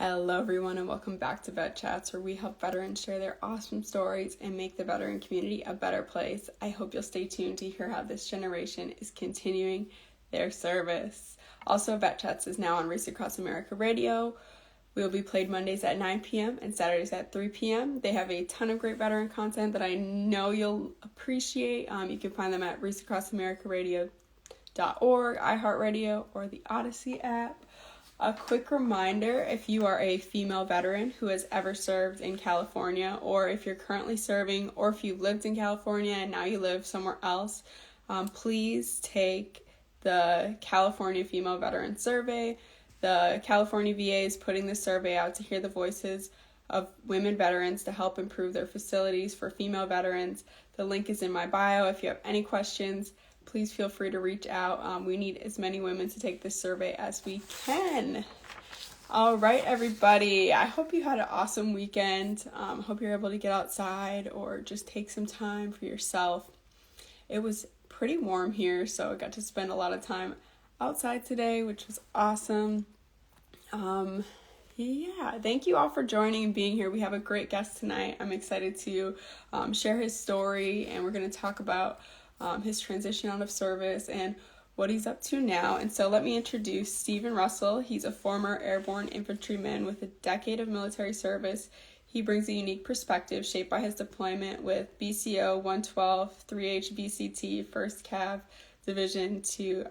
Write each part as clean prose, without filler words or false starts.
Hello, everyone, and welcome back to Vet Chats, where we help veterans share their awesome stories and make the veteran community a better place. I hope you'll stay tuned to hear how this generation is continuing their service. Also, Vet Chats is now on Race Across America Radio. We will be played Mondays at 9 p.m. and Saturdays at 3 p.m. They have a ton of great veteran content that I know you'll appreciate. You can find them at raceacrossamericaradio.org, iHeartRadio, or the Odyssey app. A quick reminder, if you are a female veteran who has ever served in California, or if you're currently serving, or if you lived in California and now you live somewhere else, please take the California Female Veteran Survey. The California VA is putting this survey out to hear the voices of women veterans to help improve their facilities for female veterans. The link is in my bio. If you have any questions, please feel free to reach out. We need as many women to take this survey as we can. All right, everybody. I hope you had an awesome weekend. Hope you're able to get outside or just take some time for yourself. It was pretty warm here, so I got to spend a lot of time outside today, which was awesome. Thank you all for joining and being here. We have a great guest tonight. I'm excited to share his story, and we're going to talk about his transition out of service and what he's up to now. And so let me introduce Steven Russell. He's a former airborne infantryman with a decade of military service. He brings a unique perspective shaped by his deployment with BCO 112 3H VCT 1st Cav Division to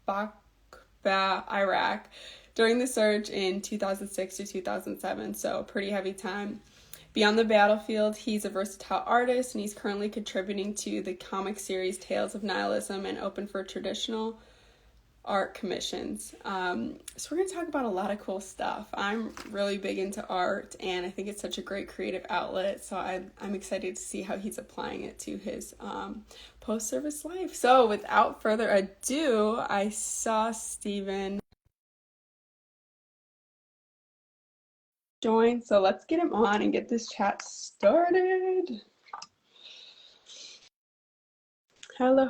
Bakba, Iraq during the surge in 2006 to 2007. So pretty heavy time. Beyond the battlefield, he's a versatile artist, and he's currently contributing to the comic series Tales of Nihilism and open for traditional art commissions. So we're going to talk about a lot of cool stuff. I'm really big into art, and I think it's such a great creative outlet, so I'm excited to see how he's applying it to his post-service life. So without further ado, I saw Steven join, so let's get him on and get this chat started. Hello.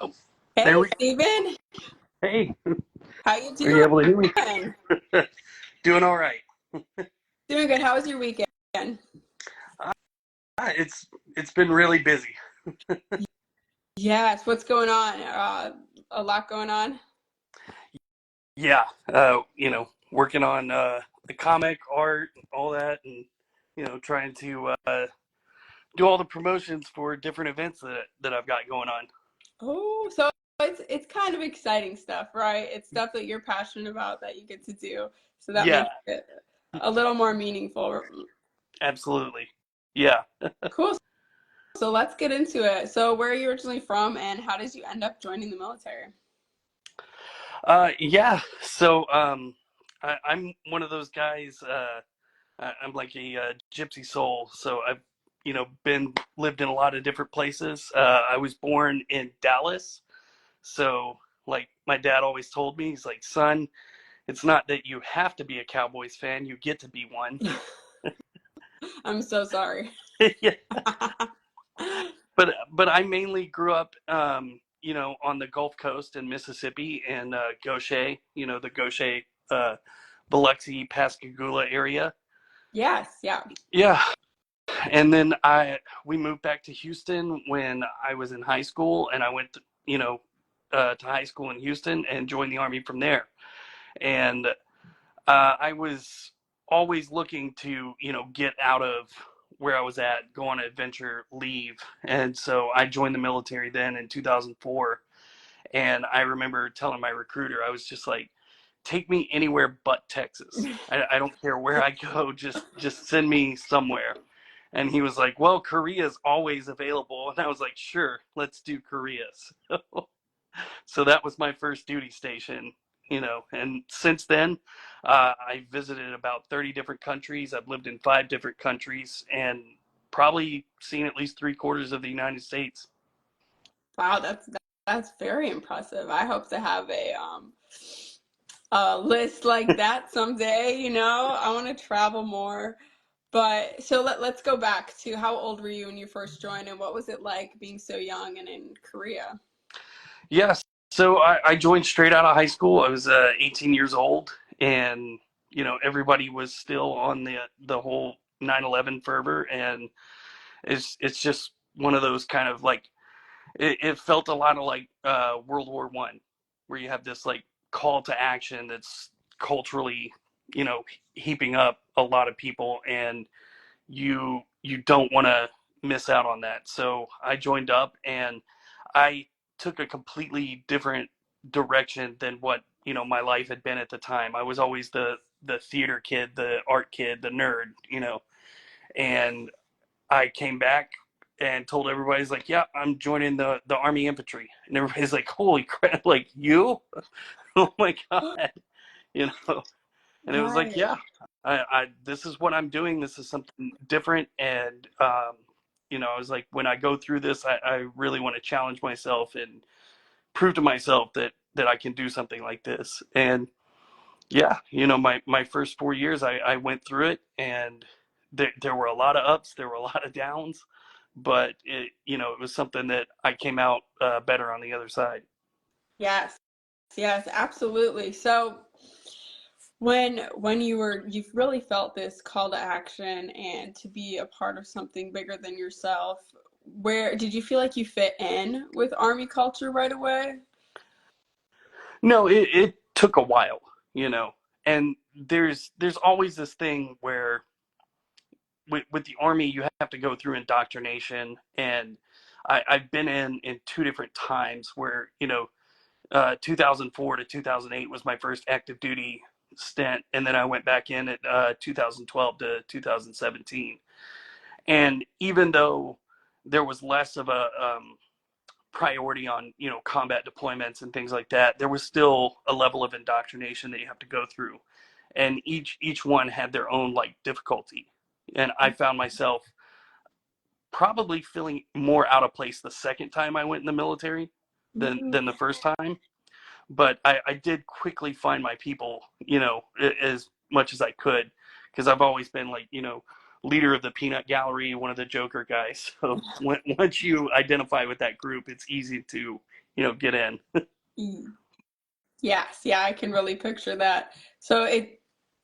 Oh, Hey, Steven. Hey, How you are you able to hear me? doing? Doing all right. Doing good. How was your weekend? It's been really busy. Yes. What's going on? A lot going on? Yeah, working on the comic art, all that, and trying to do all the promotions for different events that I've got going on. Oh, so it's kind of exciting stuff, right? It's stuff that you're passionate about that you get to do. So that Yeah, makes it a little more meaningful. absolutely. Yeah. Cool. So let's get into it. So where are you originally from, and how did you end up joining the military? Yeah. So I'm one of those guys. I'm like a gypsy soul. So I've lived in a lot of different places. I was born in Dallas. So, like my dad always told me, he's like, son, it's not that you have to be a Cowboys fan, you get to be one. I'm so sorry. Yeah. But I mainly grew up, on the Gulf Coast in Mississippi and Gaucher, the Gaucher, Biloxi, Pascagoula area. Yes, yeah. Yeah. And then we moved back to Houston when I was in high school, and I went to high school in Houston and joined the Army from there. And I was always looking to get out of where I was at, go on an adventure, leave. And so I joined the military then in 2004. And I remember telling my recruiter, I was just like, take me anywhere but Texas. I don't care where I go, just send me somewhere. And he was like, well, Korea's always available. And I was like, sure, let's do Korea. So that was my first duty station, and since then, I visited about 30 different countries. I've lived in 5 different countries and probably seen at least 3/4 of the United States. Wow, that's very impressive. I hope to have a list like that someday, I want to travel more. But so let's go back to how old were you when you first joined, and what was it like being so young and in Korea? Yes. So I joined straight out of high school. I was 18 years old, and everybody was still on the whole 9/11 fervor, and it's just one of those kind of like it felt a lot of like World War I, where you have this like call to action that's culturally, you know, heaping up a lot of people, and you don't want to miss out on that. So I joined up, and I took a completely different direction than what my life had been at the time. I was always the theater kid, the art kid, the nerd, and I came back and told everybody's like, yeah, I'm joining the Army Infantry, and everybody's like, holy crap, like you? Oh my god, you know. And it was like, Right. yeah, I this is what I'm doing. This is something different, and I was like, when I go through this, I really want to challenge myself and prove to myself that I can do something like this. And yeah, my first 4 years, I went through it, and there were a lot of ups, there were a lot of downs, but it was something that I came out better on the other side. Yes. Yes, absolutely. So when you've really felt this call to action and to be a part of something bigger than yourself, where did you feel like you fit in with Army culture right away? No, it took a while, and there's always this thing where with the Army you have to go through indoctrination, and I've been in two different times where 2004 to 2008 was my first active duty stint, and then I went back in at 2012 to 2017. And even though there was less of a priority on combat deployments and things like that, there was still a level of indoctrination that you have to go through, and each one had their own like difficulty. And I found myself probably feeling more out of place the second time I went in the military than the first time. But I did quickly find my people, as much as I could, because I've always been like, leader of the peanut gallery, one of the Joker guys. So once you identify with that group, it's easy to, get in. Mm. Yes, yeah, I can really picture that. So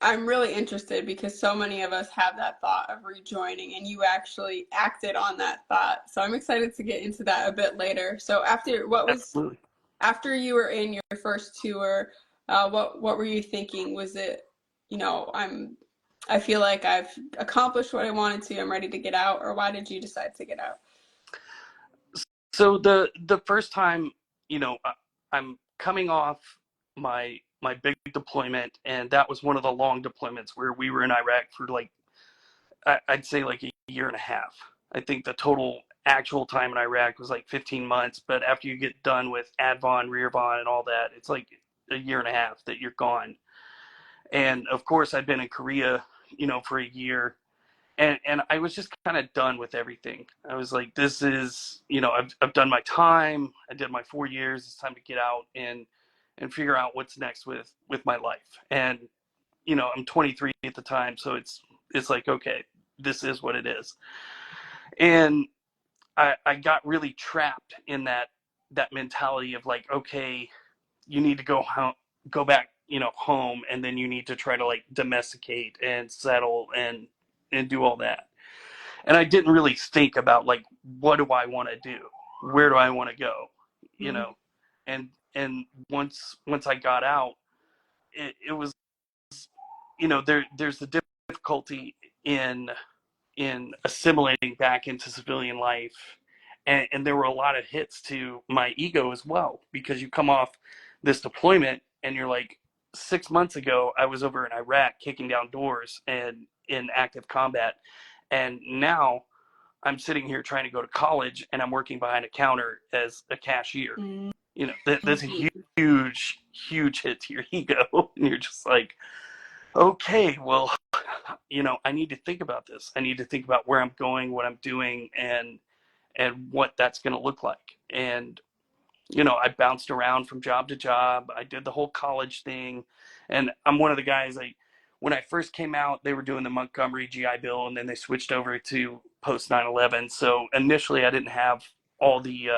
I'm really interested because so many of us have that thought of rejoining, and you actually acted on that thought. So I'm excited to get into that a bit later. So Absolutely. after you were in your first tour, what were you thinking? Was it, I feel like I've accomplished what I wanted to. I'm ready to get out, or why did you decide to get out? So the first time, I'm coming off my big deployment, and that was one of the long deployments where we were in Iraq for like I'd say like a year and a half. I think the total actual time in Iraq was like 15 months, but after you get done with ADVON, REARVON, and all that, it's like a year and a half that you're gone. And of course, I'd been in Korea, for a year, and I was just kind of done with everything. I was like, this is, I've done my time. I did my 4 years. It's time to get out and figure out what's next with my life. And I'm 23 at the time, so it's like, okay, this is what it is. And I got really trapped in that mentality of like, okay, you need to go home, go back, home, and then you need to try to like domesticate and settle and do all that. And I didn't really think about like, what do I want to do? Where do I want to go? You Mm. know, and once I got out, it was there's the difficulty in assimilating back into civilian life, and there were a lot of hits to my ego as well, because you come off this deployment and you're like, 6 months ago I was over in Iraq kicking down doors and in active combat, and now I'm sitting here trying to go to college and I'm working behind a counter as a cashier. Mm. That's a huge, huge hit to your ego. And you're just like, okay, well, I need to think about this. I need to think about where I'm going, what I'm doing, and what that's going to look like. And I bounced around from job to job. I did the whole college thing, and I'm one of the guys. when I first came out, they were doing the Montgomery GI Bill, and then they switched over to post 9/11. So initially, I didn't have all the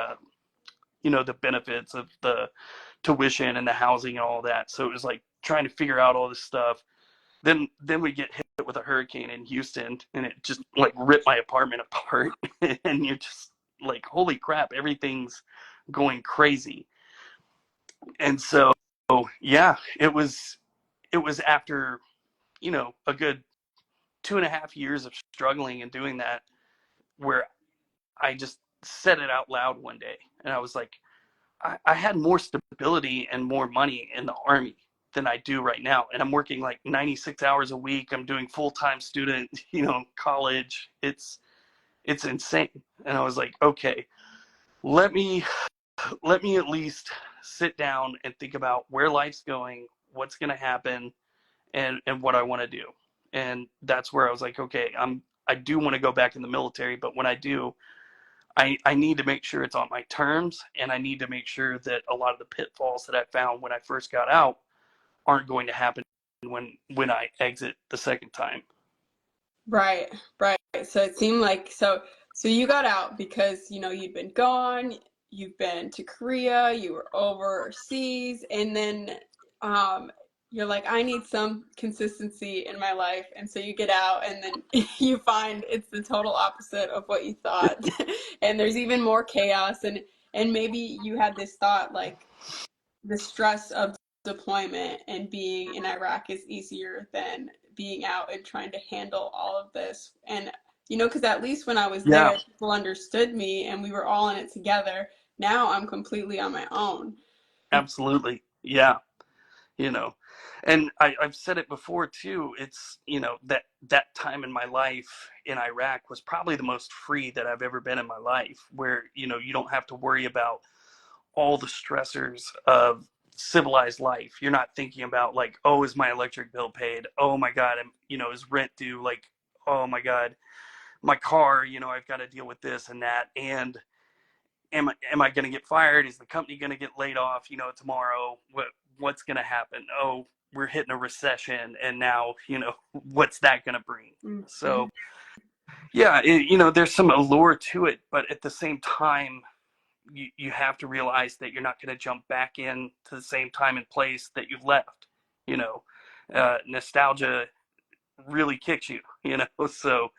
the benefits of the tuition and the housing and all that. So it was like trying to figure out all this stuff. Then we get hit with a hurricane in Houston, and it just like ripped my apartment apart. And you're just like, holy crap, everything's going crazy. And so yeah, it was after a good 2.5 years of struggling and doing that, where I just said it out loud one day, and I was like, I had more stability and more money in the Army than I do right now, and I'm working like 96 hours a week. I'm doing full-time student, college. It's insane. And I was like, okay, let me at least sit down and think about where life's going, what's going to happen, and what I want to do. And that's where I was like, okay, I do want to go back in the military, but when I do, I need to make sure it's on my terms, and I need to make sure that a lot of the pitfalls that I found when I first got out aren't going to happen when I exit the second time. Right, right. So it seemed like so you got out because you'd been gone, you've been to Korea, you were overseas, and then um you're like, I need some consistency in my life, and so you get out, and then you find it's the total opposite of what you thought, and there's even more chaos, and maybe you had this thought like the stress of deployment and being in Iraq is easier than being out and trying to handle all of this. And, because at least when I was Yeah, there, people understood me and we were all in it together. Now I'm completely on my own. absolutely. Yeah, you know. And I've said it before too. It's that time in my life in Iraq was probably the most free that I've ever been in my life, where you don't have to worry about all the stressors of civilized life. You're not thinking about like, oh, is my electric bill paid? Oh my God, is rent due? Like, oh my God, my car, I've got to deal with this and that. And am I going to get fired? Is the company going to get laid off, tomorrow? What's going to happen? Oh, we're hitting a recession, and now, what's that going to bring? Mm-hmm. So yeah, there's some allure to it, but at the same time, you have to realize that you're not going to jump back in to the same time and place that you left. You know, Nostalgia really kicks you. So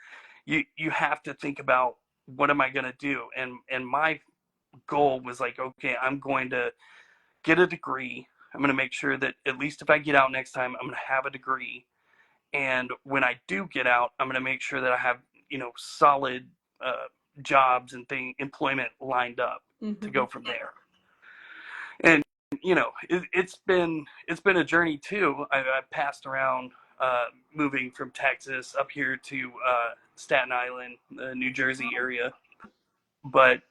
you have to think about, what am I going to do? And my goal was like, okay, I'm going to get a degree. I'm going to make sure that at least if I get out next time, I'm going to have a degree. And when I do get out, I'm going to make sure that I have solid jobs and employment lined up to Mm-hmm. go from there. And it's been a journey too. I passed around, moving from Texas up here to Staten Island, New Jersey area. But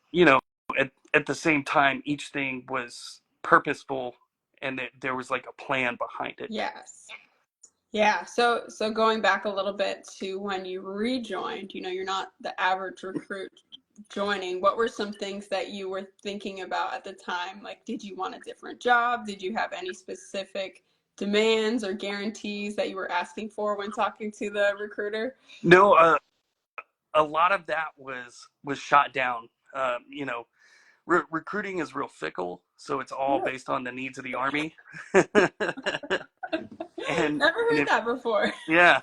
at the same time, each thing was purposeful, and there was like a plan behind it. Yes. Yeah, so going back a little bit to when you rejoined, you're not the average recruit joining. What were some things that you were thinking about at the time? Like, did you want a different job? Did you have any specific demands or guarantees that you were asking for when talking to the recruiter? No, a lot of that was shot down. Recruiting is real fickle, so it's all Really? based on the needs of the Army. and Never and heard if that before. yeah,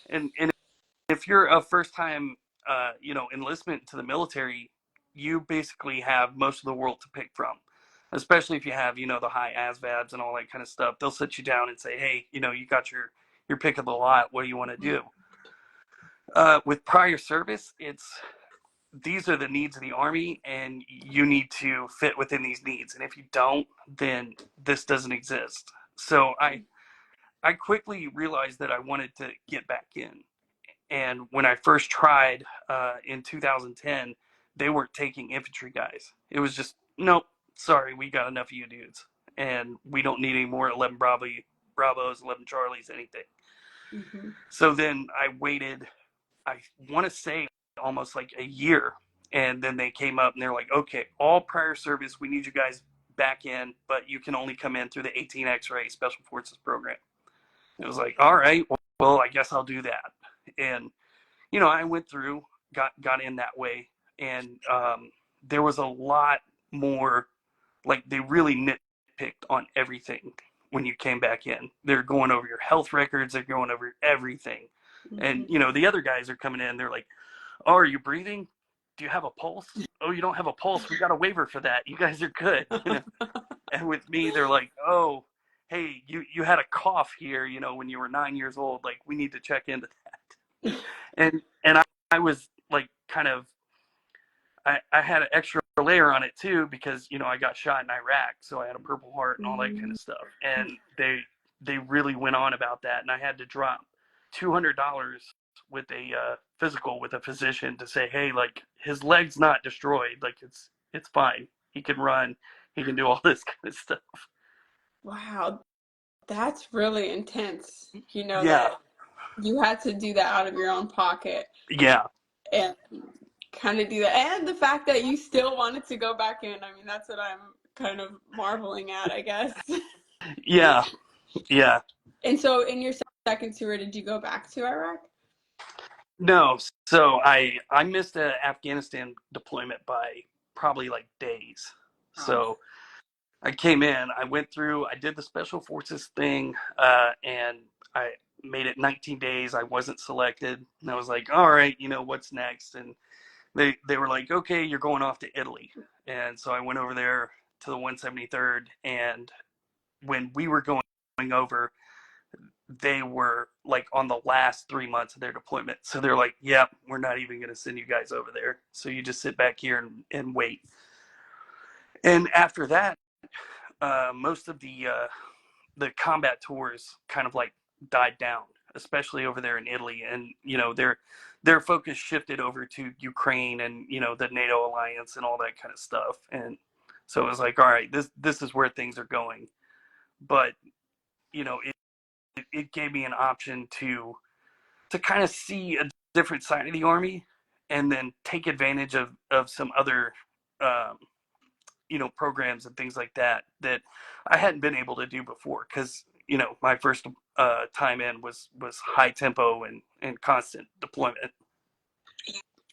and if you're a first time enlistment to the military, you basically have most of the world to pick from. Especially if you have the high ASVABs and all that kind of stuff. They'll sit you down and say, hey, you got your pick of the lot. What do you want to do? With prior service, it's these are the needs of the Army, and you need to fit within these needs. And if you don't, then this doesn't exist. So I quickly realized that I wanted to get back in. And when I first tried in 2010, they weren't taking infantry guys. It was just, nope, sorry, we got enough of you dudes, and we don't need any more 11 Bravos, 11 Charlies, anything. Mm-hmm. So then I waited, I want to say almost like a year, and then they came up and they're like, okay, all prior service, we need you guys back in, but you can only come in through the 18 X-ray Special Forces program. It was like, all right, well, I guess I'll do that. And I went through, got in that way, and there was a lot more. Like they really nitpicked on everything when you came back in. They're going over your health records. They're going over everything, and Mhm. the other guys are coming in. They're like, "Oh, are you breathing? Do you have a pulse? Oh, you don't have a pulse. We got a waiver for that. You guys are good." And with me, they're like, "Oh, hey, you had a cough here, when you were 9 years old. Like, we need to check into that." And I was like, kind of, I had an extra layer on it too because I got shot in Iraq, so I had a Purple Heart and all that kind Mm. of stuff. And they really went on about that, and I had to drop $200 with a physical with a physician to say, hey, like his leg's not destroyed, like it's fine. He can run, he can do all this kind of stuff. Wow, that's really intense. Yeah, That you had to do that out of your own pocket yeah, and kind of do that. And the fact that you still wanted to go back in. I mean, that's what I'm kind of marveling at, I guess. yeah, yeah. And so in your second tour, did you go back to Iraq? No, so I missed a Afghanistan deployment by probably like days. Oh. So I came in, I went through, I did the special forces thing, and I made it 19 days. I wasn't selected, and I was like, all right, what's next? And they were like, okay, you're going off to Italy. And so I went over there to the 173rd, and when we were going over, they were like on the last 3 months of their deployment. So they're like, yep, we're not even going to send you guys over there. So you just sit back here and wait. And after that, most of the combat tours kind of like died down, especially over there in Italy, and their focus shifted over to Ukraine and the NATO alliance and all that kind of stuff. And so it was like, all right, this is where things are going. But it gave me an option to kind of see a different side of the army, and then take advantage of some other um, programs and things like that I hadn't been able to do before, because my first time in was high tempo and constant deployment.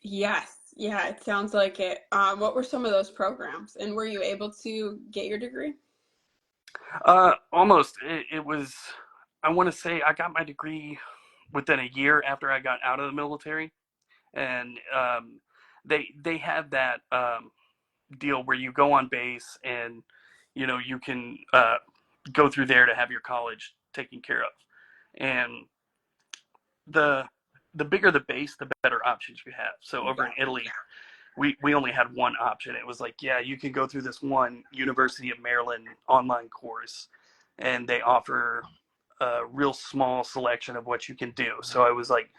Yes. Yeah, it sounds like it. What were some of those programs? And were you able to get your degree? Almost. It was. I want to say I got my degree within a year after I got out of the military, and they had that deal where you go on base, and you can go through there to have your college taken care of. And the the bigger the base, the better options you have. So over in Yeah. Italy, we only had one option. It was like, yeah, you can go through this one University of Maryland online course, and they offer a real small selection of what you can do. So I was like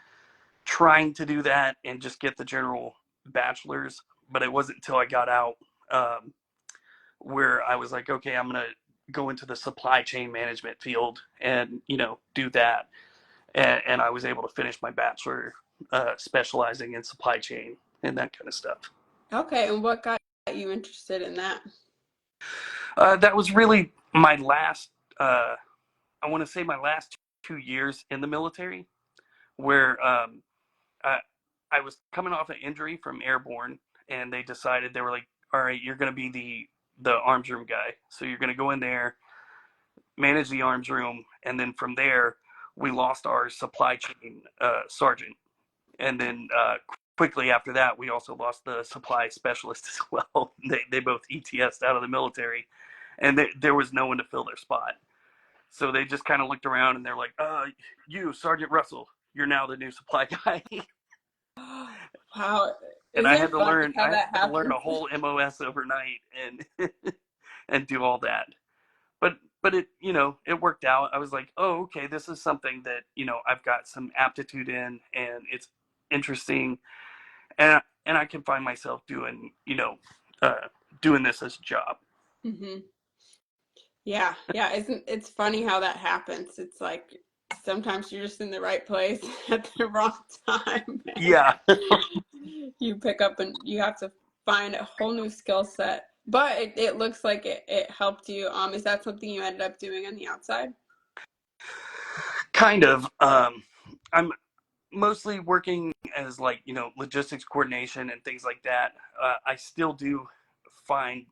trying to do that and just get the general bachelor's, but it wasn't until I got out um, where I was like, okay, I'm gonna go into the supply chain management field and do that. And I was able to finish my bachelor, specializing in supply chain and that kind of stuff. Okay, and what got you interested in that? That was really my last, uh, I want to say my last 2 years in the military, where I, I was coming off an injury from airborne, and they decided, they were like, all right, you're going to be the arms room guy. So you're going to go in there, manage the arms room, and then from there, we lost our supply chain sergeant. And then quickly after that, we also lost the supply specialist as well. They both ETS'd out of the military, and there was no one to fill their spot. So they just kind of looked around, and they're like, you, Sergeant Russell, you're now the new supply guy." Wow, And isn't I had it to funny learn how I that had to learn a happens? whole MOS overnight and and do all that. But it worked out. I was like, oh, okay, this is something that I've got some aptitude in, and it's interesting, and I can find myself uh, doing this as a job. Hmm. Yeah, yeah, isn't it's funny how that happens? It's like sometimes you're just in the right place at the wrong time, and Yeah. you pick up and you have to find a whole new skill set. But it looks like it helped you. Is that something you ended up doing on the outside? Kind of. I'm mostly working as like logistics coordination and things like that. I still do find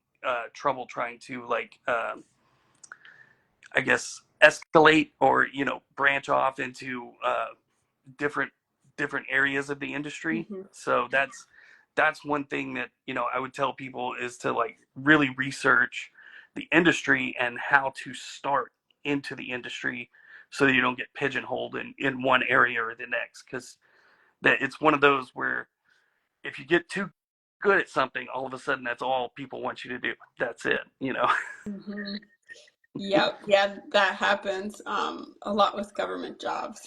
trouble trying to like I guess escalate or branch off into different different areas of the industry. Hmm. So that's one thing that I would tell people is to like really research the industry and how to start into the industry so that you don't get pigeonholed in one area or the next, because that it's one of those where if you get too good at something, all of a sudden that's all people want you to do. That's it. Hmm. Yep, yeah, that happens a lot with government jobs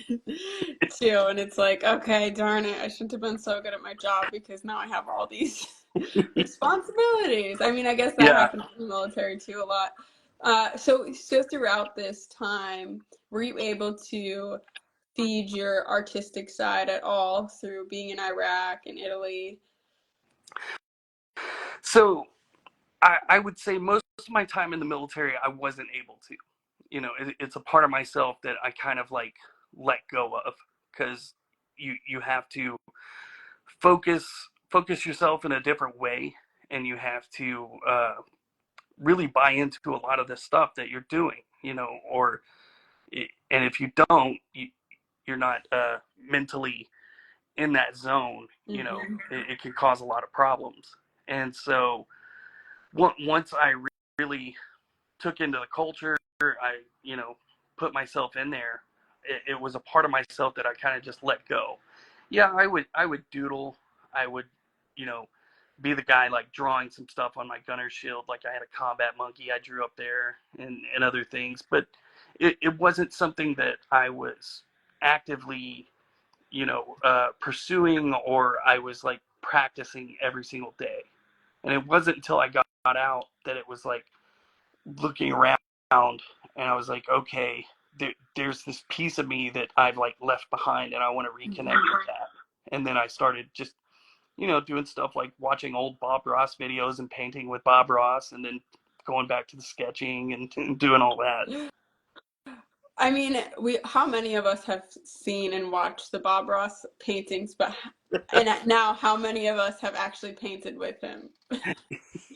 too. And it's like, okay, darn it, I shouldn't have been so good at my job because now I have all these responsibilities. I mean, I guess that Yeah. happens in the military too a lot. So throughout this time, were you able to feed your artistic side at all through being in Iraq and Italy? So I would say most of my time in the military, I wasn't able to. It's a part of myself that I kind of like let go of, because you have to focus yourself in a different way, and you have to really buy into a lot of the stuff that you're doing. Or and if you don't, you're not mentally in that zone. Hmm. It can cause a lot of problems. And so once I really took into the culture, I put myself in there. It was a part of myself that I kind of just let go. Yeah, I would doodle. I would you know be the guy like drawing some stuff on my gunner shield, like I had a combat monkey I drew up there, and other things. But it wasn't something that I was actively pursuing, or I was like practicing every single day. And it wasn't until I got out that it was like looking around, and I was like, okay, there's this piece of me that I've like left behind, and I want to reconnect with that. And then I started just doing stuff like watching old Bob Ross videos and painting with Bob Ross, and then going back to the sketching and doing all that. I mean, we how many of us have seen and watched the Bob Ross paintings, but and now how many of us have actually painted with him?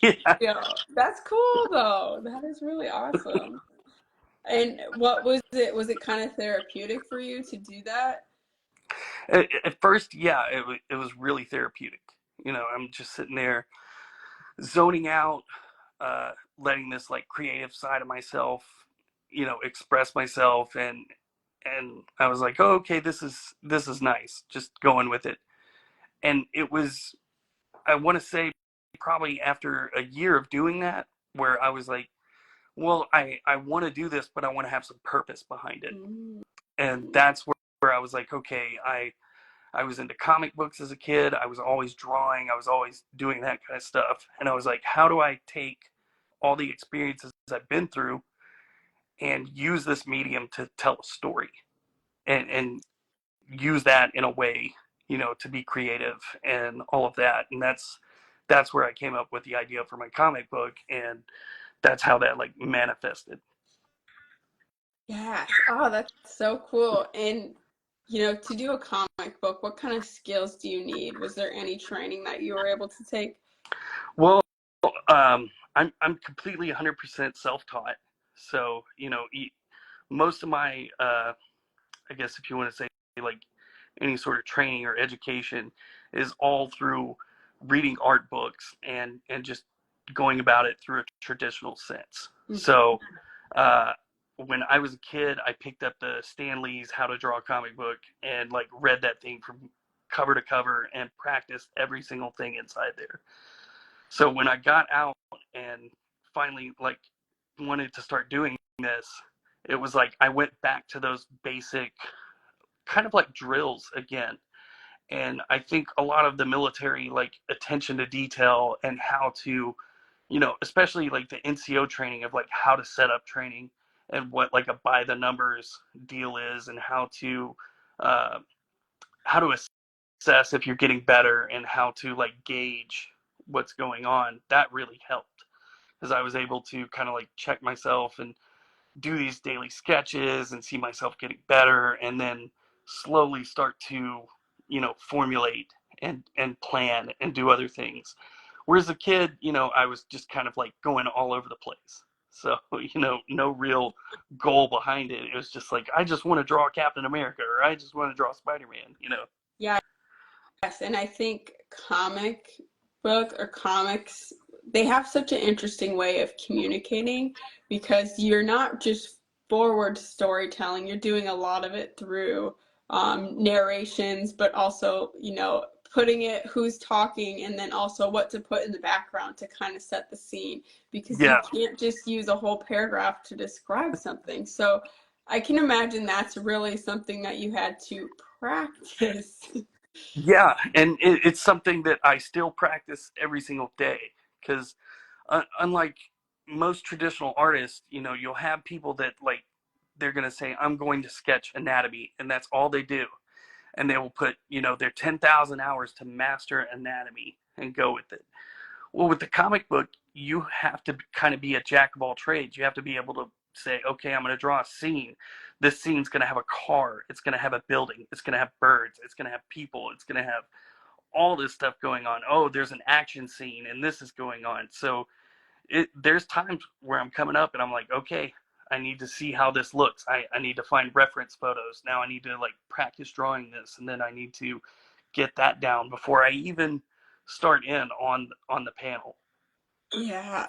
Yeah. Yeah, that's cool though. That is really awesome. And what was it? Was it kind of therapeutic for you to do that? At first, yeah, it was really therapeutic. I'm just sitting there zoning out, letting this like creative side of myself, express myself, and I was like, oh, okay, this is nice, just going with it. And it was, I want to say, probably after a year of doing that, where I was like, well, I want to do this, but I want to have some purpose behind it. Mm. And that's where I was like, okay, I was into comic books as a kid. I was always drawing. I was always doing that kind of stuff. And I was like, how do I take all the experiences I've been through and use this medium to tell a story, and use that in a way, to be creative and all of that. And that's where I came up with the idea for my comic book, and that's how that like manifested. Yes. Oh, that's so cool. And to do a comic book, what kind of skills do you need? Was there any training that you were able to take? Well, I'm completely 100% self-taught. So most of my I guess if you want to say like any sort of training or education is all through reading art books and just going about it through a traditional sense. Mhm. So uh, when I was a kid, I picked up the Stan Lee's How to Draw a Comic Book and like read that thing from cover to cover and practiced every single thing inside there. So when I got out and finally like wanted to start doing this, it was like I went back to those basic kind of like drills again. And I think a lot of the military like attention to detail and how to, especially like the NCO training of like how to set up training and what like a by the numbers deal is, and uh, how to assess if you're getting better, and how to like gauge what's going on. That really helped, because I was able to kind of like check myself and do these daily sketches and see myself getting better, and then slowly start to, formulate and plan and do other things. Whereas a kid, I was just kind of like going all over the place. So, no real goal behind it. It was just like, I just want to draw Captain America, or I just want to draw Spider-Man. Yeah, yes, and I think comic book or comics, they have such an interesting way of communicating because you're not just forward storytelling, you're doing a lot of it through narrations, but also, putting it who's talking and then also what to put in the background to kind of set the scene because you Yeah, can't just use a whole paragraph to describe something. So I can imagine that's really something that you had to practice. yeah, and it's something that I still practice every single day because unlike most traditional artists, you'll have people that like they're gonna say, "I'm going to sketch anatomy," and that's all they do, and they will put their 10,000 hours to master anatomy and go with it. Well, with the comic book, you have to kind of be a jack of all trades. You have to be able to say, okay, I'm going to draw a scene. This scene's going to have a car. It's going to have a building. It's going to have birds. It's going to have people. It's going to have all this stuff going on. Oh, there's an action scene and this is going on. So there's times where I'm coming up and I'm like, okay, I need to see how this looks. I need to find reference photos. Now I need to like practice drawing this, and then I need to get that down before I even start in on the panel. Yeah.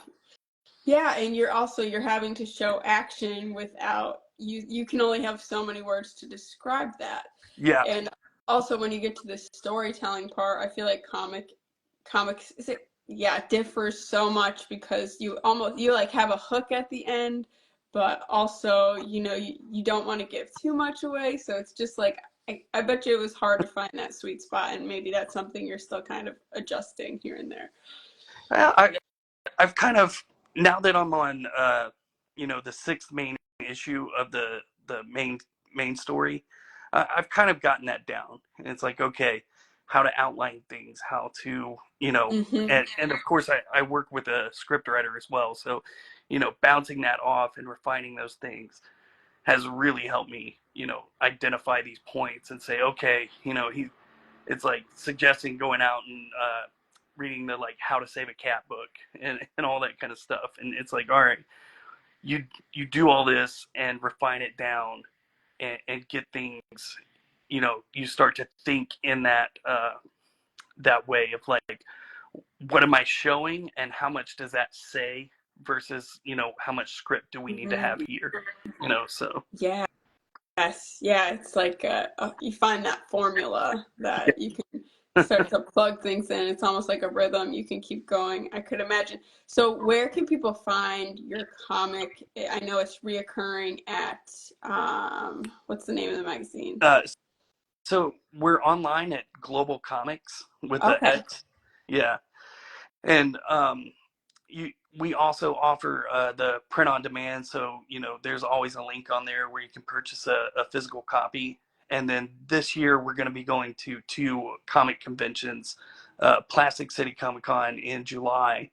Yeah, and you're having to show action without you can only have so many words to describe that. Yeah, And also when you get to the storytelling part, I feel like comics is it yeah, it differs so much because you like have a hook at the end, but also, you don't want to give too much away. So it's just like I bet you it was hard to find that sweet spot and maybe that's something you're still kind of adjusting here and there. I've kind of, now that I'm on the sixth main issue of the main story, I've kind of gotten that down. And it's like, okay, how to outline things, how to, Hmm. and of course I work with a script writer as well, so bouncing that off and refining those things has really helped me, identify these points and say, okay, it's like suggesting going out and reading the like How to Save a Cat book and all that kind of stuff. And it's like, all right, you do all this and refine it down and get things. You start to think in that way of like, what am I showing and how much does that say versus how much script do we need to have here. So Yeah. Yes, yeah, it's like you find that formula that you can start to plug things in. It's almost like a rhythm. You can keep going. I could imagine. So, where can people find your comic? I know it's reoccurring at what's the name of the magazine? uh, so we're online at Global Comics with the Okay. X. Yeah. And we also offer the print on demand, so there's always a link on there where you can purchase a physical copy. And then this year we're going to be going to two comic conventions, Plastic City Comic Con in July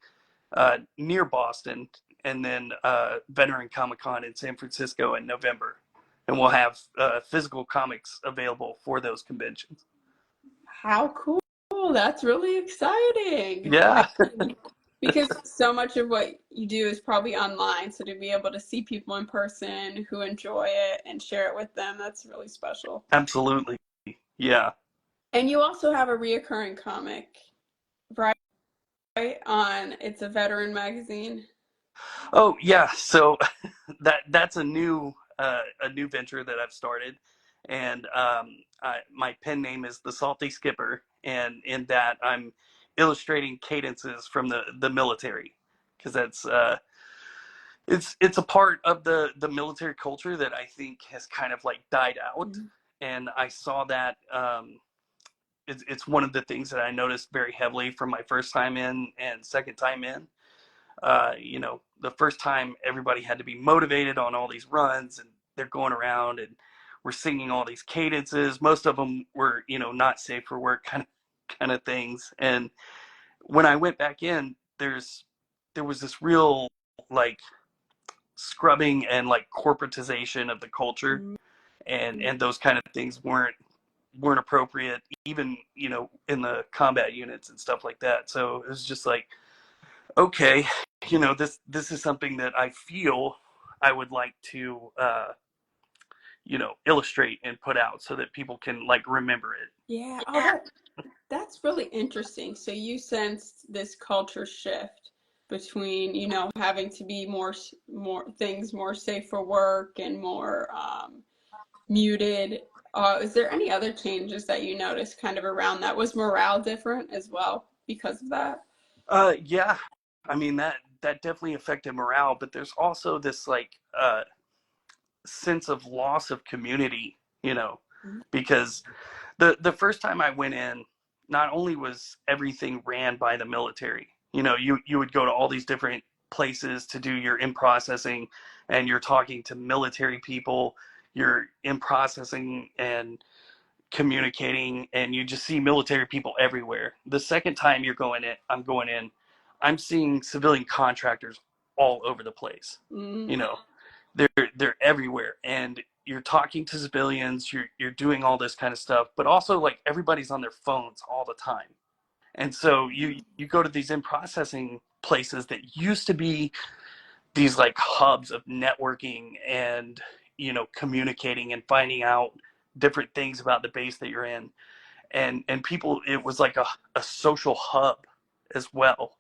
near Boston, and then Veteran Comic Con in San Francisco in November. And we'll have physical comics available for those conventions. How cool. That's really exciting. Yeah, Because so much of what you do is probably online, so to be able to see people in person who enjoy it and share it with them, that's really special. absolutely. Yeah. And you also have a reoccurring comic, right? On It's a Veteran magazine. Oh yeah, so that's a new venture that I've started, and my pen name is the Salty Skipper, and in that I'm illustrating cadences from the military, because that's it's a part of the military culture that I think has kind of like died out, Mhm. and I saw that it's one of the things that I noticed very heavily from my first time in and second time in. The first time everybody had to be motivated on all these runs, and they're going around and we're singing all these cadences. Most of them were, not safe for work kind of things. And when I went back in, there was this real like scrubbing and like corporatization of the culture, and those kind of things weren't appropriate, even in the combat units and stuff like that. So it was just like, okay, this is something that I feel I would like to illustrate and put out so that people can like remember it. Yeah. Oh, that's really interesting. So you sensed this culture shift between, having to be more safe for work and more muted. Is there any other changes that you noticed kind of around that? Was morale different as well because of that? Yeah, I mean that definitely affected morale, but there's also this like sense of loss of community, because the first time I went in, not only was everything ran by the military, you would go to all these different places to do your in processing, and you're talking to military people, you're in processing and communicating, and you just see military people everywhere. The second time I'm going in, I'm seeing civilian contractors all over the place. Mm, You know, they're everywhere, and you're talking to civilians, you're doing all this kind of stuff, but also like everybody's on their phones all the time. And so you go to these in processing places that used to be these like hubs of networking and communicating and finding out different things about the base that you're in, and people, it was like a social hub as well.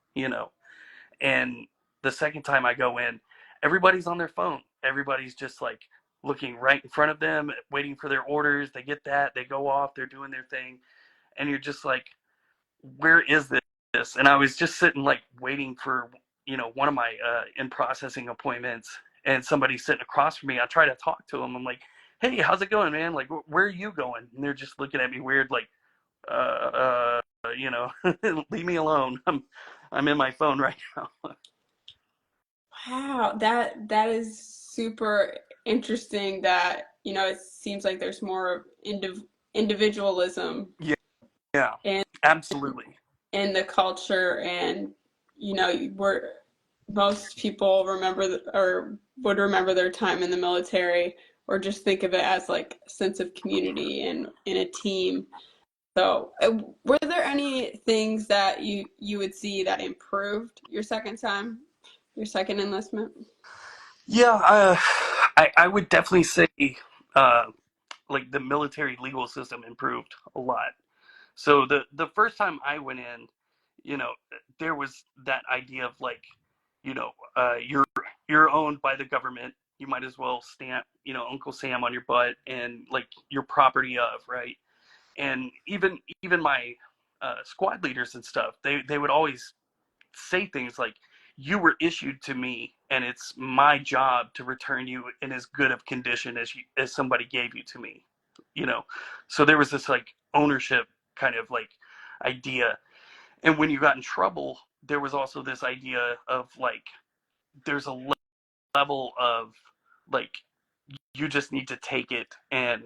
And the second time I go in, everybody's on their phone. Everybody's just like looking right in front of them, waiting for their orders. They get that, they go off, they're doing their thing, and you're just like, where is this? And I was just sitting like waiting for one of my in processing appointments, and somebody sitting across from me. I try to talk to them. I'm like, hey, how's it going, man? Like, where are you going? And they're just looking at me weird, like, uh, you know, leave me alone. I'm in my phone right now. wow, that is super interesting that, it seems like there's more individualism Yeah, yeah, in absolutely. in the culture, and where most people or would remember their time in the military, or just think of it as like a sense of community and in a team. So, were there any things that you would see that improved your second enlistment? Yeah, I would definitely say uh, like the military legal system improved a lot. So the first time I went in, you know, there was that idea of like, you're owned by the government. You might as well stamp, Uncle Sam on your butt, and like your property of, right? And even my squad leaders and stuff, they would always say things like, you were issued to me, and it's my job to return you in as good of condition as somebody gave you to me. you know so there was this like ownership kind of like idea. And when you got in trouble, there was also this idea of like, there's a level of like, you just need to take it and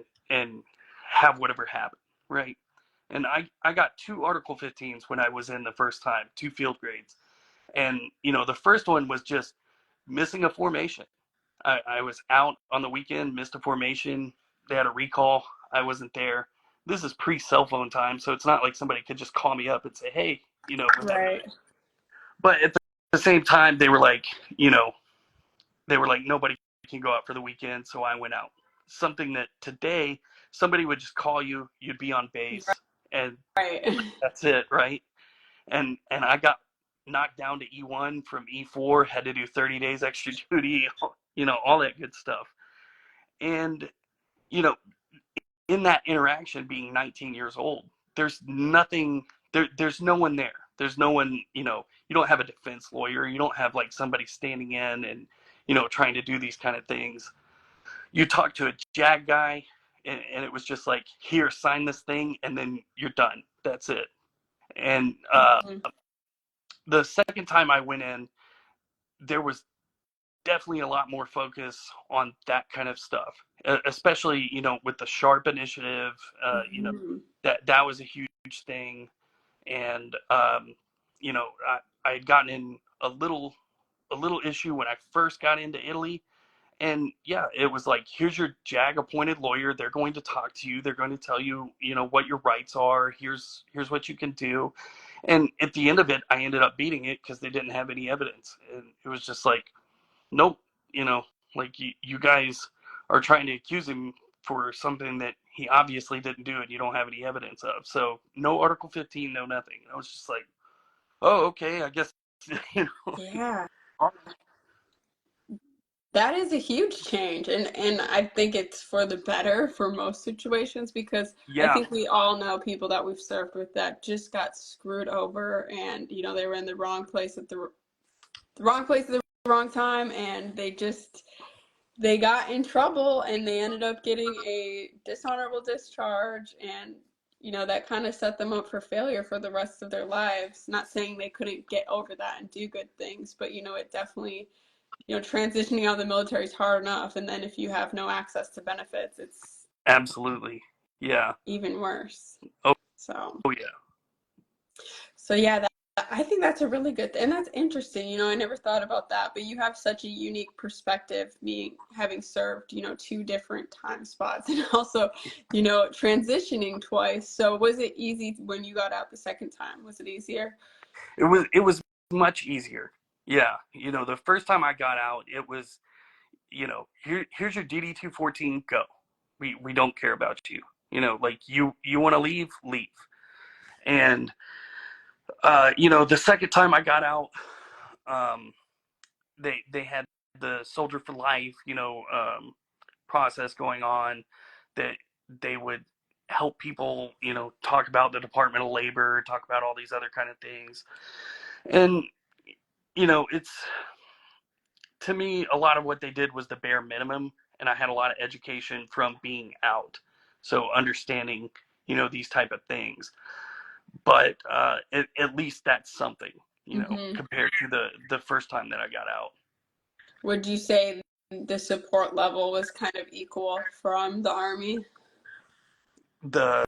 have whatever happen, right? And I got two Article 15s when I was in the first time, two field grades. And the first one was just missing a formation. I was out on the weekend, missed a formation. They had a recall. I wasn't there. This is pre cell phone time, so it's not like somebody could just call me up and say, hey, without Right. notice. But at the same time, they were like, nobody can go out for the weekend, so I went out. Something that today, somebody would just call you, you'd be on base, and Right. that's it, right? And I got knocked down to E1 from E4, had to do 30 days extra duty, all that good stuff. And you know, in that interaction, being 19 years old, there's nothing there's no one there. There's no one, you don't have a defense lawyer, you don't have like somebody standing in and trying to do these kind of things. You talk to a JAG guy, and it was just like, here, sign this thing, and then you're done. That's it. And Mhm. the second time I went in, there was definitely a lot more focus on that kind of stuff, especially with the Sharp initiative. Mhm. That was a huge thing. And I had gotten in a little a little issue when I first got into Italy. And yeah, it was like, here's your JAG appointed lawyer. They're going to talk to you. They're going to tell you, what your rights are. Here's what you can do. And at the end of it, I ended up beating it because they didn't have any evidence. And it was just like, nope, you know, like you guys are trying to accuse him for something that he obviously didn't do and you don't have any evidence of. So no Article 15, no nothing. And I was just like, oh, okay, I guess, you know. Yeah. That is a huge change, and I think it's for the better for most situations because I Yeah, think we all know people that we've served with that just got screwed over, and they were in the wrong place at the wrong place at the wrong time, and they got in trouble, and they ended up getting a dishonorable discharge, and that kind of set them up for failure for the rest of their lives. Not saying they couldn't get over that and do good things, but it definitely transitioning out of the military is hard enough, and then if you have no access to benefits, it's absolutely. Yeah. even worse. Oh, So, oh yeah. so yeah, I think that's a really good and that's interesting. I never thought about that, but you have such a unique perspective, being having served, two different time spots, and also, transitioning twice. So, was it easy when you got out the second time? Was it easier? It was much easier. Yeah. The first time I got out, it was, here's your DD-214, go. We don't care about you. Like you want to leave. And the second time I got out, um, they had the Soldier for Life, process going on that they would help people, talk about the Department of Labor, talk about all these other kind of things. And it's, to me, a lot of what they did was the bare minimum, and I had a lot of education from being out, so understanding, these type of things. But at least that's something, Hmm. compared to the first time that I got out. Would you say the support level was kind of equal from the Army? The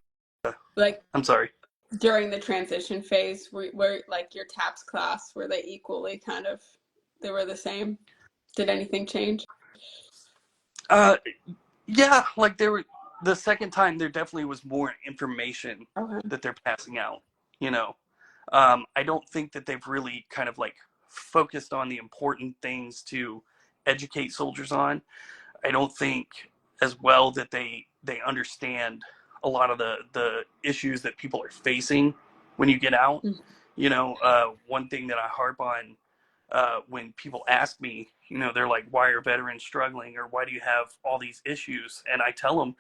Like I'm sorry. during the transition phase, where like your TAPS class, were they equally they were the same? Did anything change? Uh, yeah, like there were the second time there definitely was more information Okay. that they're passing out. You know, I don't think that they've really kind of like focused on the important things to educate soldiers on. I don't think as well that they understand a lot of the issues that people are facing when you get out. One thing that I harp on when people ask me, they're like, why are veterans struggling, or why do you have all these issues? And I tell them,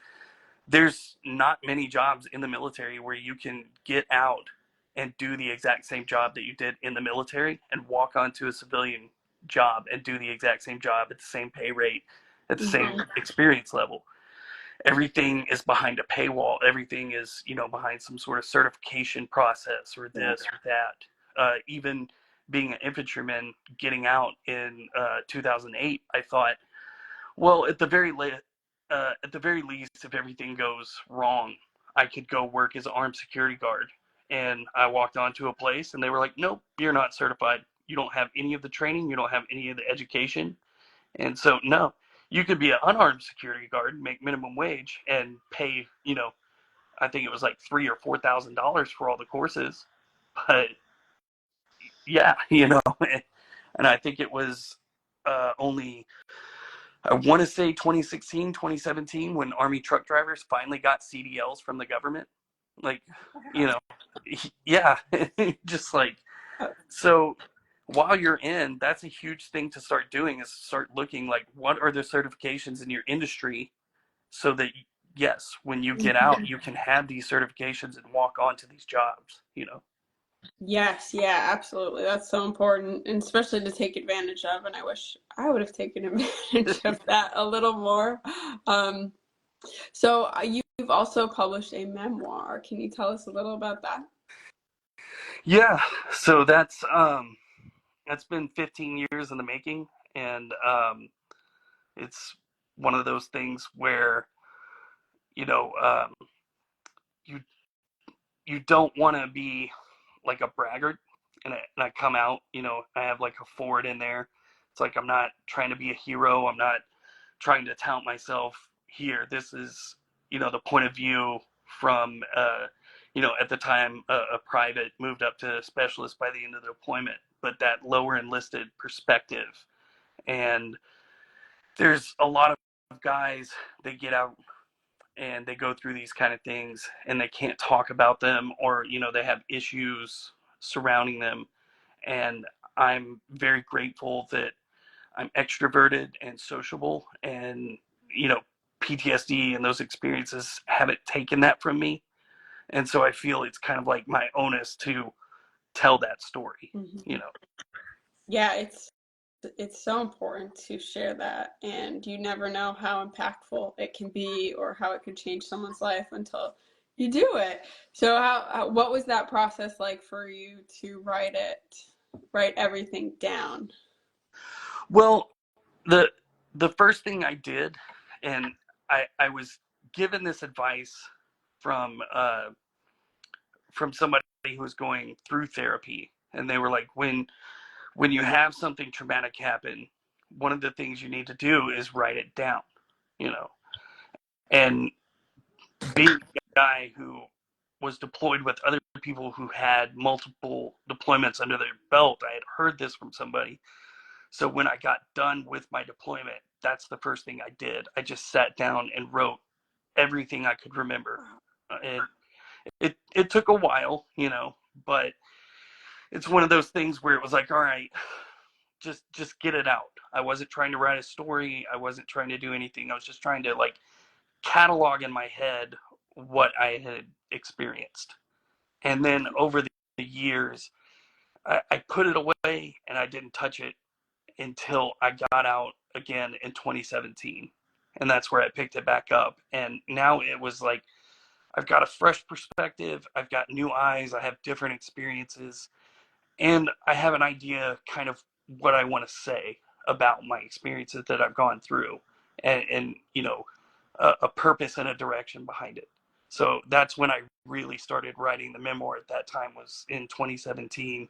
there's not many jobs in the military where you can get out and do the exact same job that you did in the military and walk onto a civilian job and do the exact same job at the same pay rate, at the same Hmm. experience level. Everything is behind a paywall. Everything is, behind some sort of certification process or Yeah. this or that. Even being an infantryman, getting out in 2008, I thought, well, at the very least, if everything goes wrong, I could go work as an armed security guard. And I walked onto a place, and they were like, "Nope, you're not certified. You don't have any of the training. You don't have any of the education." And so, no, you could be an unarmed security guard, make minimum wage, and pay, I think it was like $3,000 or $4,000 for all the courses. But yeah, and I think it was only, I want to say 2016, 2017, when Army truck drivers finally got CDLs from the government. Like, you know, yeah, just like, so while you're in, that's a huge thing to start doing, is start looking like, what are the certifications in your industry, so that, yes, when you get out, you can have these certifications and walk onto these jobs. Yes, yeah, absolutely. That's so important, and especially to take advantage of. And I wish I would have taken advantage of that a little more. Um, you've also published a memoir. Can you tell us a little about that? Yeah, so that's been 15 years in the making, and it's one of those things where, you know um, you you don't want to be like a braggart, and I come out, I have like a forward in there. It's like, I'm not trying to be a hero. I'm not trying to tout myself here. This is, the point of view from, at the time, a private moved up to specialist by the end of the deployment, but that lower enlisted perspective. And there's a lot of guys that get out and they go through these kind of things and they can't talk about them, or they have issues surrounding them. And I'm very grateful that I'm extroverted and sociable, and PTSD and those experiences haven't taken that from me. And so I feel it's kind of like my onus to tell that story. Mm-hmm. Yeah, it's so important to share that, and you never know how impactful it can be or how it could change someone's life until you do it. So what was that process like for you to write everything down? Well, the first thing I did, and I was given this advice from somebody who was going through therapy, and they were like, when you have something traumatic happen, one of the things you need to do is write it down, and being a guy who was deployed with other people who had multiple deployments under their belt, I had heard this from somebody. So when I got done with my deployment, that's the first thing I did. I just sat down and wrote everything I could remember. And it took a while, but it's one of those things where it was like, all right, just get it out. I wasn't trying to write a story. I wasn't trying to do anything. I was just trying to catalog in my head what I had experienced. And then over the years, I put it away and I didn't touch it until I got out again in 2017. And that's where I picked it back up. And now it was like, I've got a fresh perspective. I've got new eyes. I have different experiences. And I have an idea kind of what I want to say about my experiences that I've gone through, and a purpose and a direction behind it. So that's when I really started writing the memoir. At that time was in 2017.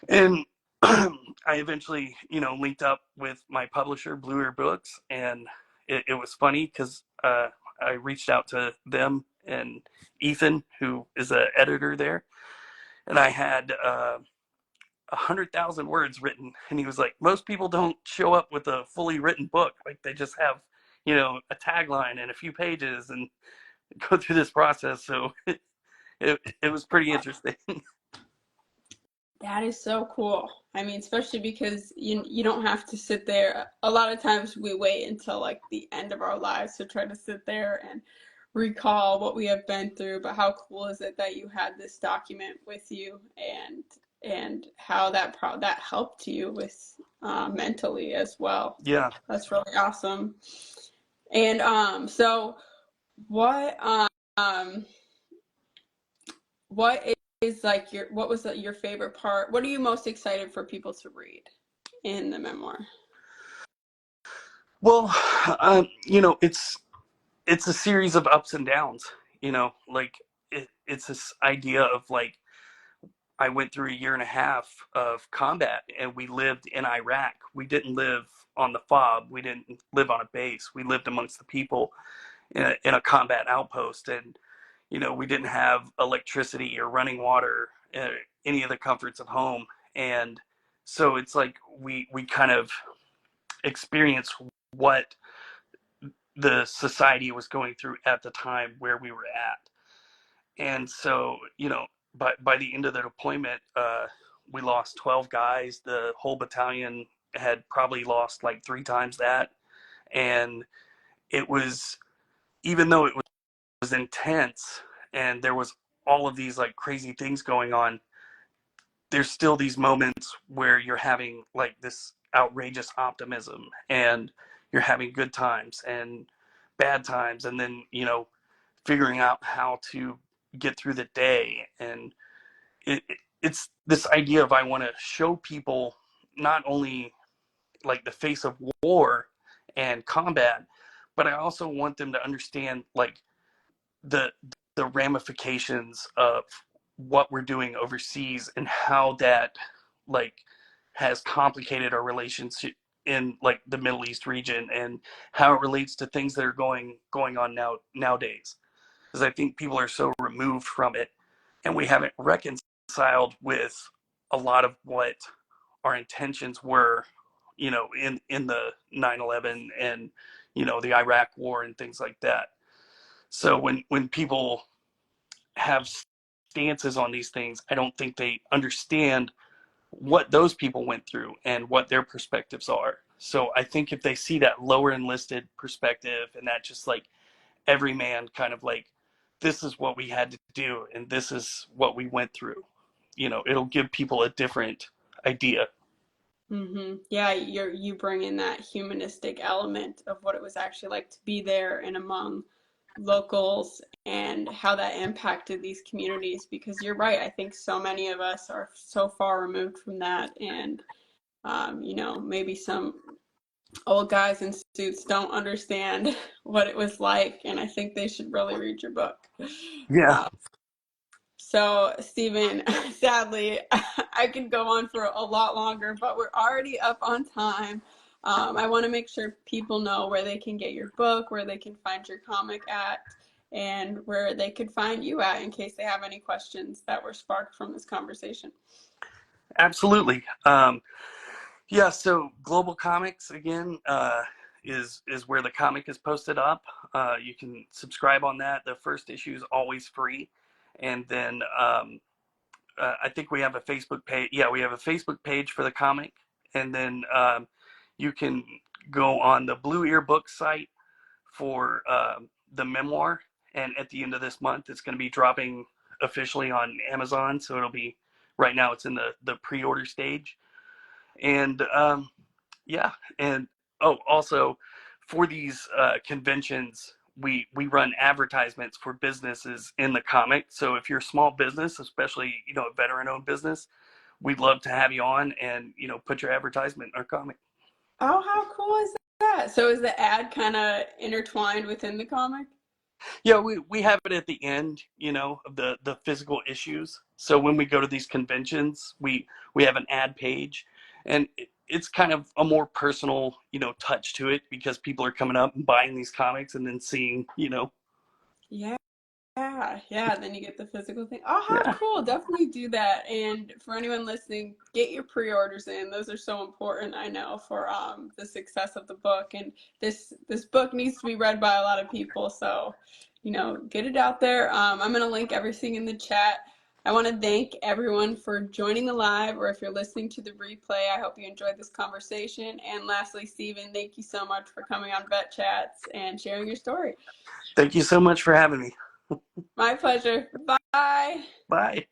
And I eventually, linked up with my publisher, Blue Ear Books, and it was funny because I reached out to them and Ethan, who is an editor there, and I had 100,000 words written, and he was like, most people don't show up with a fully written book. Like, they just have, a tagline and a few pages and go through this process. So it was pretty interesting. That is so cool. I mean, especially because you don't have to sit there. A lot of times we wait until like the end of our lives to try to sit there and recall what we have been through. But how cool is it that you had this document with you, and how that helped you with mentally as well. Yeah. That's really awesome. And so what um what is like what was your favorite part? What are you most excited for people to read in the memoir? Well, it's a series of ups and downs. Like it's this idea of like, I went through a year and a half of combat, and we lived in Iraq. We didn't live on the FOB. We didn't live on a base. We lived amongst the people in a combat outpost, and we didn't have electricity or running water, any of the comforts of home. And so it's like we kind of experienced what the society was going through at the time where we were at. And so, by the end of the deployment, we lost 12 guys. The whole battalion had probably lost like 3 times that. And it was, even though it was intense and there was all of these like crazy things going on, there's still these moments where you're having like this outrageous optimism, and you're having good times and bad times, and then figuring out how to get through the day. And it's this idea of, I want to show people not only like the face of war and combat, but I also want them to understand like the the ramifications of what we're doing overseas, and how that like has complicated our relationship in like the Middle East region, and how it relates to things that are going on nowadays. Because I think people are so removed from it, and we haven't reconciled with a lot of what our intentions were, in the 9/11 and the Iraq War and things like that. So when people have stances on these things, I don't think they understand what those people went through and what their perspectives are. So I think if they see that lower enlisted perspective, and that just like every man kind of like, this is what we had to do and this is what we went through, it'll give people a different idea. Yeah, you bring in that humanistic element of what it was actually like to be there and among locals and how that impacted these communities. Because you're right, I think so many of us are so far removed from that, and maybe some old guys in suits don't understand what it was like, and I think they should really read your book. Yeah, Uh, so, Stephen, sadly, I could go on for a lot longer, but we're already up on time. I want to make sure people know where they can get your book, where they can find your comic at, and where they could find you at in case they have any questions that were sparked from this conversation. absolutely. Yeah, so Global Comics again is where the comic is posted up. You can subscribe on that. The first issue is always free, and then I think we have a Facebook page. Yeah, we have a Facebook page for the comic, and then you can go on the Blue Ear Book site for the memoir. And at the end of this month, it's going to be dropping officially on Amazon. So it'll be right now. It's in the pre-order stage, and yeah, and oh, also for these conventions, we run advertisements for businesses in the comic. So if you're a small business, especially a veteran-owned business, we'd love to have you on and put your advertisement in our comic. Oh, how cool is that? So is the ad kind of intertwined within the comic? Yeah, we have it at the end, of the physical issues. So when we go to these conventions, we have an ad page, and it's kind of a more personal, touch to it, because people are coming up and buying these comics and then seeing. Yeah. Yeah, then you get the physical thing. Oh, how Yeah. cool. Definitely do that. And for anyone listening, get your pre-orders in. Those are so important, I know, for the success of the book. And this book needs to be read by a lot of people. So, get it out there. I'm going to link everything in the chat. I want to thank everyone for joining the live, or if you're listening to the replay, I hope you enjoyed this conversation. And lastly, Stephen, thank you so much for coming on Vet Chats and sharing your story. Thank you so much for having me. My pleasure. Bye. Bye.